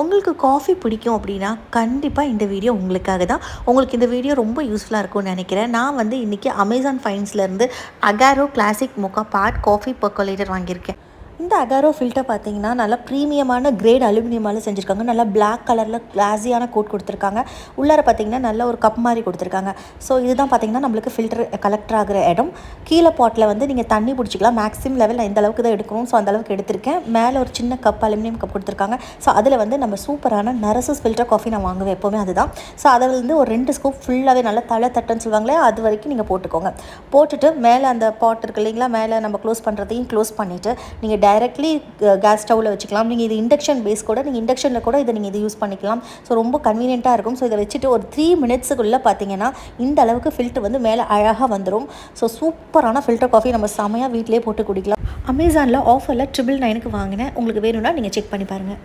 உங்களுக்கு காஃபி பிடிக்கும் அப்படின்னா கண்டிப்பாக இந்த வீடியோ உங்களுக்காக தான். உங்களுக்கு இந்த வீடியோ ரொம்ப யூஸ்ஃபுல்லாக இருக்கும்னு நினைக்கிறேன். நான் வந்து இன்றைக்கி அமேசான் ஃபைன்ஸ்லேருந்து அகாரோ கிளாசிக் மோக்கா பாட் காஃபி பெர்கோலேட்டர் வாங்கியிருக்கேன். இந்த அகாரோ ஃபில்டர் பார்த்தீங்கன்னா நல்லா ப்ரீமியமான கிரேட் அலுமினியமால் செஞ்சுருக்காங்க. நல்லா பிளாக் கலரில் கிளாஸியான கோட் கொடுத்துருக்காங்க. உள்ளார பார்த்தீங்கன்னா நல்ல ஒரு கப் மாதிரி கொடுத்துருக்காங்க. ஸோ இதுதான் பார்த்தீங்கன்னா நம்மளுக்கு ஃபில்டர் கலெக்டர் ஆகிற இடம். கீழே பாட்டில் வந்து நீங்கள் தண்ணி பிடிச்சிக்கலாம். மேக்ஸிமம் லெவல் எந்த அளவுக்கு தான் எடுக்கணும், ஸோ அந்தளவுக்கு எடுத்திருக்கேன். மேலே ஒரு சின்ன கப் அலுமினியம் கப் கொடுத்துருக்காங்க. ஸோ அதில் வந்து நம்ம சூப்பரான நரசஸ் ஃபில்டர் காஃபி நான் வாங்குவேன் எப்போவுமே அதுதான். ஸோ அதில் வந்து ஒரு 2 ஸ்கூப் ஃபுல்லாகவே நல்லா தலை தட்டுன்னு சொல்லுவாங்களே, அது வரைக்கும் நீங்கள் போட்டுக்கோங்க. போட்டுட்டு மேலே அந்த பாட் இருக்குது இல்லைங்களா, மேலே நம்ம க்ளோஸ் பண்ணுறதையும் க்ளோஸ் பண்ணிவிட்டு நீங்கள் டைரெக்ட்லி கேஸ் ஸ்டவ்வில் வச்சுக்கலாம். நீங்கள் இது இண்டக்ஷன் பேஸ் கூட, நீங்கள் இண்டக்ஷனில் கூட இதை நீங்கள் இது யூஸ் பண்ணிக்கலாம். ஸோ ரொம்ப கன்வீனியண்ட்டாக இருக்கும். ஸோ இதை வச்சுட்டு ஒரு 3 மினிட்ஸுக்குள்ளே பார்த்தீங்கன்னா இந்த அளவுக்கு ஃபில்டர் வந்து மேலே அழகாக வந்துடும். ஸோ சூப்பரான ஃபில்டர் காஃபி நம்ம செமையாக வீட்டிலே போட்டு குடிக்கலாம். அமேசானில் ஆஃபரில் 999க்கு வாங்கினேன். உங்களுக்கு வேணும்னா நீங்கள் செக் பண்ணி பாருங்கள்.